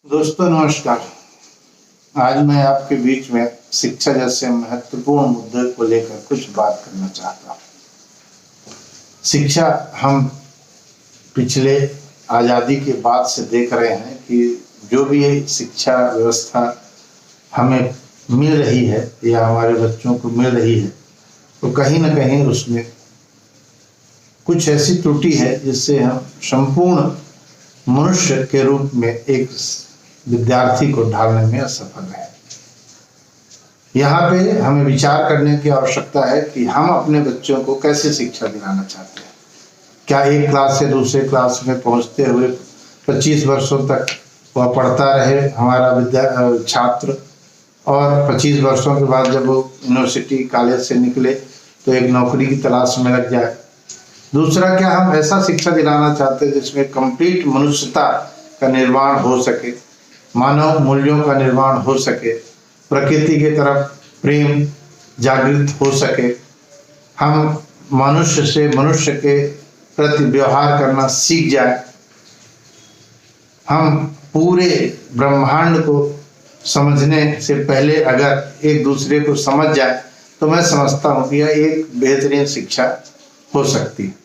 दोस्तों नमस्कार। आज मैं आपके बीच में शिक्षा जैसे महत्वपूर्ण मुद्दे को लेकर कुछ बात करना चाहता हूँ। शिक्षा हम पिछले आज़ादी के बाद से देख रहे हैं कि जो भी शिक्षा व्यवस्था हमें मिल रही है या हमारे बच्चों को मिल रही है, तो कहीं ना कहीं उसमें कुछ ऐसी त्रुटि है जिससे हम संपूर्ण मनुष्य के रूप में एक विद्यार्थी को ढालने में असफल है। यहाँ पे हमें विचार करने की आवश्यकता है कि हम अपने बच्चों को कैसे शिक्षा दिलाना चाहते हैं। क्या एक क्लास से दूसरे क्लास में पहुँचते हुए 25 वर्षों तक वह पढ़ता रहे हमारा छात्र, और 25 वर्षों के बाद जब वो यूनिवर्सिटी कॉलेज से निकले तो एक नौकरी की तलाश में लग जाए। दूसरा, क्या हम ऐसा शिक्षा दिलाना चाहते हैं जिसमें कंप्लीट मनुष्यता का निर्माण हो सके, मानव मूल्यों का निर्माण हो सके, प्रकृति की तरफ प्रेम जागृत हो सके, हम मनुष्य से मनुष्य के प्रति व्यवहार करना सीख जाए, हम पूरे ब्रह्मांड को समझने से पहले अगर एक दूसरे को समझ जाए तो मैं समझता हूँ कि यह एक बेहतरीन शिक्षा हो सकती है।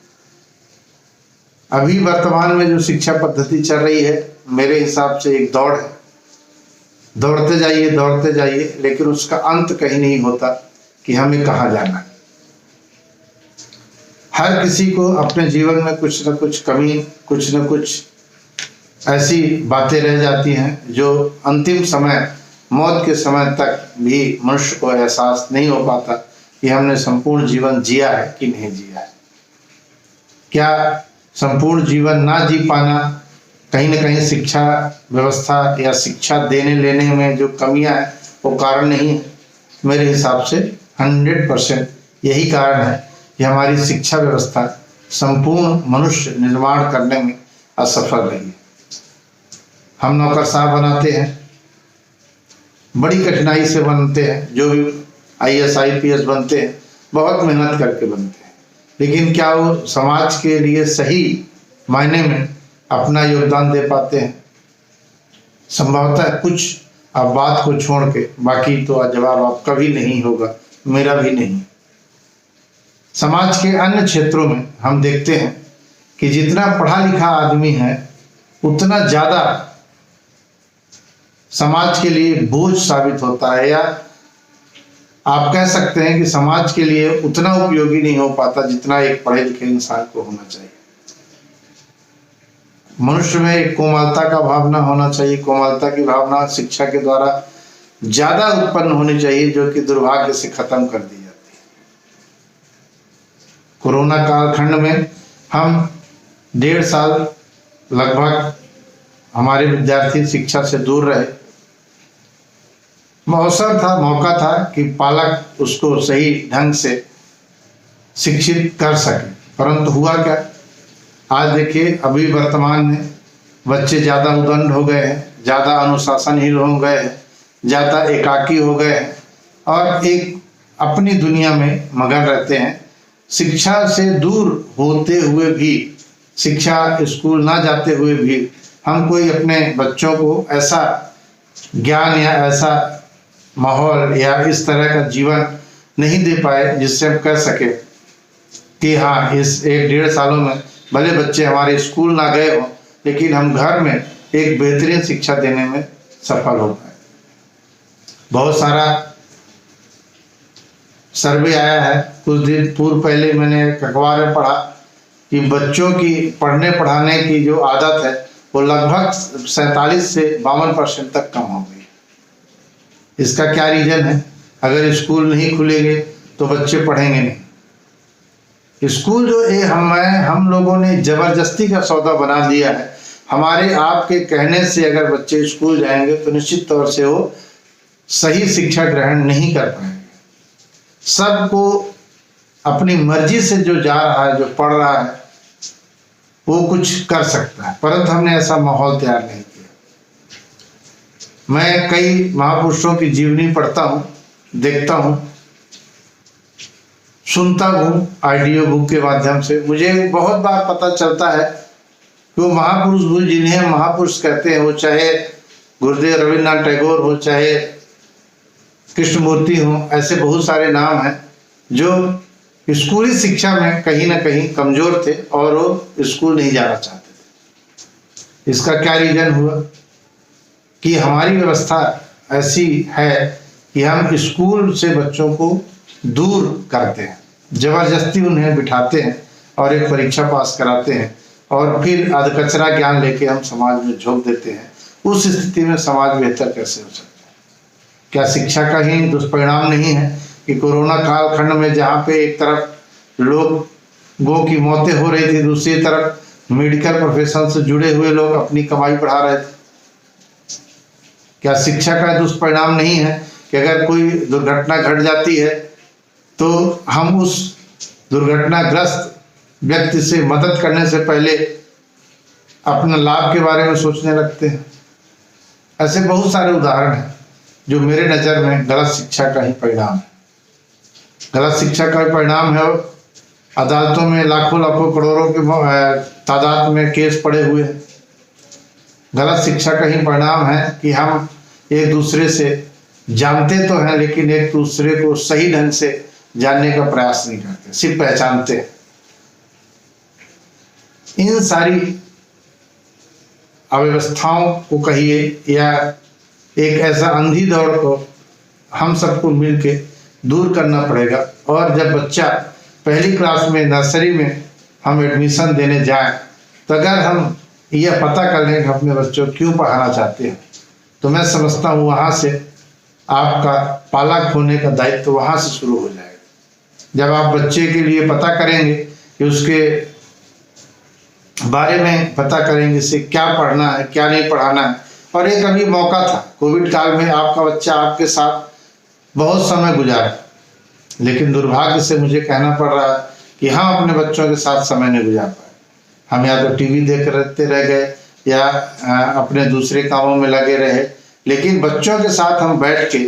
अभी वर्तमान में जो शिक्षा पद्धति चल रही है, मेरे हिसाब से एक दौड़ है। दौड़ते जाइए, लेकिन उसका अंत कहीं नहीं होता कि हमें कहाँ जाना है। हर किसी को अपने जीवन में कुछ न कुछ कमी, कुछ न कुछ ऐसी बातें रह जाती हैं जो अंतिम समय, मौत के समय तक भी मनुष्य को एहसास नहीं हो पाता कि हमने संपूर्ण जीवन जिया है कि नहीं जिया है। क्या संपूर्ण जीवन ना जी पाना कहीं न कहीं शिक्षा व्यवस्था या शिक्षा देने लेने में जो कमियां हैं वो कारण नहीं है? मेरे हिसाब से 100% यही कारण है कि हमारी शिक्षा व्यवस्था संपूर्ण मनुष्य निर्माण करने में असफल रही है। हम नौकरशाह बनाते हैं, बड़ी कठिनाई से बनते हैं, जो भी IAS IPS बनते हैं बहुत मेहनत करके बनते हैं, लेकिन क्या वो समाज के लिए सही मायने में अपना योगदान दे पाते हैं? संभवतः कुछ आप बात को छोड़ के बाकी तो जवाब आपका भी नहीं होगा, मेरा भी नहीं। समाज के अन्य क्षेत्रों में हम देखते हैं कि जितना पढ़ा लिखा आदमी है उतना ज़्यादा समाज के लिए बोझ साबित होता है, या आप कह सकते हैं कि समाज के लिए उतना उपयोगी नहीं हो पाता जितना एक पढ़े लिखे इंसान को होना चाहिए। मनुष्य में एक कोमलता का भावना होना चाहिए। कोमलता की भावना शिक्षा के द्वारा ज्यादा उत्पन्न होनी चाहिए, जो कि दुर्भाग्य से खत्म कर दी जाती है। कोरोना कालखंड में हम 1.5 साल लगभग हमारे विद्यार्थी शिक्षा से दूर रहे। मौका था कि पालक उसको सही ढंग से शिक्षित कर सके, परंतु हुआ क्या? आज देखिए, अभी वर्तमान में बच्चे ज़्यादा उद्दंड हो गए हैं, ज़्यादा अनुशासनहीन हो गए हैं, ज़्यादा एकाकी हो गए हैं और एक अपनी दुनिया में मगन रहते हैं। शिक्षा से दूर होते हुए भी, शिक्षा स्कूल ना जाते हुए भी हम कोई अपने बच्चों को ऐसा ज्ञान या ऐसा माहौल या इस तरह का जीवन नहीं दे पाए जिससे हम कह सके कि हाँ, इस 1-1.5 सालों में भले बच्चे हमारे स्कूल ना गए हों, लेकिन हम घर में एक बेहतरीन शिक्षा देने में सफल हो पाए। बहुत सारा सर्वे आया है, कुछ दिन पूर्व पहले मैंने एक अखबार में पढ़ा कि बच्चों की पढ़ने पढ़ाने की जो आदत है वो लगभग 47 से 52% तक कम हो गई। इसका क्या रीजन है? अगर स्कूल नहीं खुलेंगे तो बच्चे पढ़ेंगे नहीं। स्कूल जो हम लोगों ने जबरदस्ती का सौदा बना दिया है। हमारे आपके कहने से अगर बच्चे स्कूल जाएंगे तो निश्चित तौर से वो सही शिक्षा ग्रहण नहीं कर पाएंगे। सबको अपनी मर्जी से जो जा रहा है, जो पढ़ रहा है, वो कुछ कर सकता है, परंतु हमने ऐसा माहौल तैयार नहीं किया। मैं कई महापुरुषों की जीवनी पढ़ता हूँ, देखता हूँ, सुनता हूँ ऑडियो बुक के माध्यम से। मुझे बहुत बार पता चलता है कि वो महापुरुष जिन्हें महापुरुष कहते हैं, वो चाहे गुरुदेव रविन्द्रनाथ टैगोर हो, चाहे कृष्णमूर्ति हो, ऐसे बहुत सारे नाम हैं जो स्कूली शिक्षा में कहीं ना कहीं कमजोर थे और वो स्कूल नहीं जाना चाहते थे। इसका क्या रीजन हुआ कि हमारी व्यवस्था ऐसी है कि हम स्कूल से बच्चों को दूर करते हैं, जबरदस्ती उन्हें बिठाते हैं और एक परीक्षा पास कराते हैं और फिर अधकचरा ज्ञान लेके हम समाज में झोंक देते हैं। उस स्थिति में समाज बेहतर कैसे हो सकता है? क्या शिक्षा का ही दुष्परिणाम नहीं है कि कोरोना कालखंड में जहाँ पे एक तरफ लोगों की मौतें हो रही थी, दूसरी तरफ मेडिकल प्रोफेशन से जुड़े हुए लोग अपनी कमाई बढ़ा रहे थे? क्या शिक्षा का दुष्परिणाम नहीं है कि अगर कोई दुर्घटना घट जाती है तो हम उस दुर्घटनाग्रस्त व्यक्ति से मदद करने से पहले अपने लाभ के बारे में सोचने लगते हैं? ऐसे बहुत सारे उदाहरण हैं जो मेरे नज़र में गलत शिक्षा का ही परिणाम है। गलत शिक्षा का परिणाम है अदालतों में लाखों लाखों करोड़ों के तादाद में केस पड़े हुए हैं। गलत शिक्षा का ही परिणाम है कि हम एक दूसरे से जानते तो हैं लेकिन एक दूसरे को सही ढंग से जानने का प्रयास नहीं करते, सिर्फ पहचानते हैं। इन सारी अव्यवस्थाओं को कहिए या एक ऐसा अंधी दौड़ को हम सबको मिलके दूर करना पड़ेगा। और जब बच्चा पहली क्लास में नर्सरी में हम एडमिशन देने जाएं तो अगर हम यह पता कर लें कि अपने बच्चों को क्यों पढ़ाना चाहते हैं तो मैं समझता हूँ वहाँ से आपका पालक होने का दायित्व वहाँ से शुरू हो जाएगा। जब आप बच्चे के लिए पता करेंगे कि उसके बारे में पता करेंगे से क्या पढ़ना है क्या नहीं पढ़ाना है। और एक अभी मौका था कोविड काल में, आपका बच्चा आपके साथ बहुत समय गुजारा, लेकिन दुर्भाग्य से मुझे कहना पड़ रहा है कि हम अपने बच्चों के साथ समय नहीं गुजार पाए। हम या तो टीवी देखते रह गए या अपने दूसरे कामों में लगे रहे, लेकिन बच्चों के साथ हम बैठ के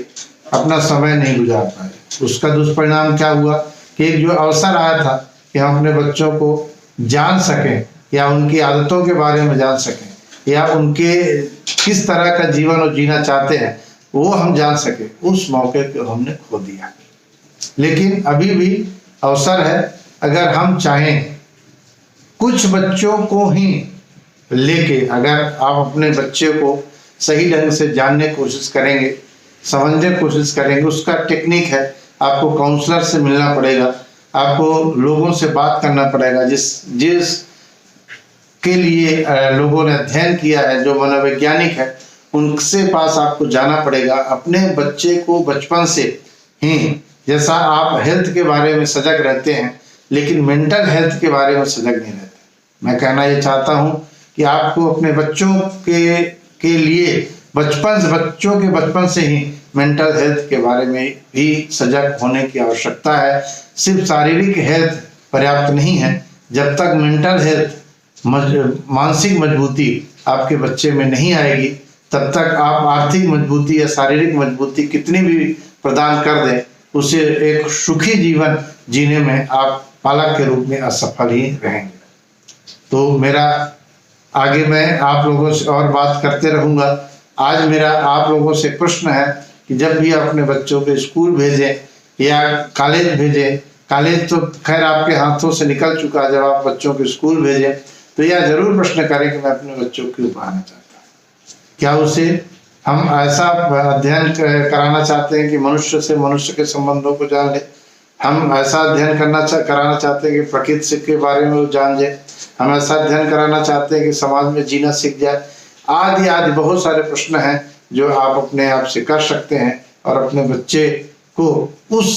अपना समय नहीं गुजार पाए। उसका दुष्परिणाम क्या हुआ कि एक जो अवसर आया था कि हम अपने बच्चों को जान सकें या उनकी आदतों के बारे में जान सकें या उनके किस तरह का जीवन वो जीना चाहते हैं वो हम जान सके, उस मौके को हमने खो दिया। लेकिन अभी भी अवसर है, अगर हम चाहें कुछ बच्चों को ही लेके अगर आप अपने बच्चे को सही ढंग से जानने की कोशिश करेंगे, समझने की कोशिश करेंगे, उसका टेक्निक है। आपको काउंसलर से मिलना पड़ेगा, आपको लोगों से बात करना पड़ेगा जिस के लिए लोगों ने अध्ययन किया है, जो मनोवैज्ञानिक है, उनसे पास आपको जाना पड़ेगा। अपने बच्चे को बचपन से ही, जैसा आप हेल्थ के बारे में सजग रहते हैं लेकिन मेंटल हेल्थ के बारे में सजग नहीं रहते। मैं कहना ये चाहता हूँ कि आपको अपने बच्चों के लिए बचपन से ही मेंटल हेल्थ के बारे में भी सजग होने की आवश्यकता है। सिर्फ शारीरिक हेल्थ पर्याप्त नहीं है, जब तक मेंटल हेल्थ मानसिक मजबूती आपके बच्चे में नहीं आएगी तब तक आप आर्थिक मजबूती या शारीरिक मजबूती कितनी भी प्रदान कर दें, उसे एक सुखी जीवन जीने में आप पालक के रूप में असफल ही रहेंगे। तो मेरा आगे मैं आप लोगों से और बात करते रहूँगा। आज मेरा आप लोगों से प्रश्न है कि जब भी अपने बच्चों को स्कूल भेजें या कॉलेज भेजें, कॉलेज तो खैर आपके हाथों से निकल चुका है, जब आप बच्चों को स्कूल भेजें तो यह जरूर प्रश्न करें कि मैं अपने बच्चों को क्यों पढ़ाना चाहता हूँ। क्या उसे हम ऐसा अध्ययन कराना चाहते हैं कि मनुष्य से मनुष्य के संबंधों को जान ले, हम ऐसा अध्ययन कराना चाहते हैं कि प्रकृति के बारे में वो जान जाए, हम ऐसा अध्ययन कराना चाहते हैं कि समाज में जीना सीख जाए, आदि आदि बहुत सारे प्रश्न हैं जो आप अपने आप से कर सकते हैं और अपने बच्चे को उस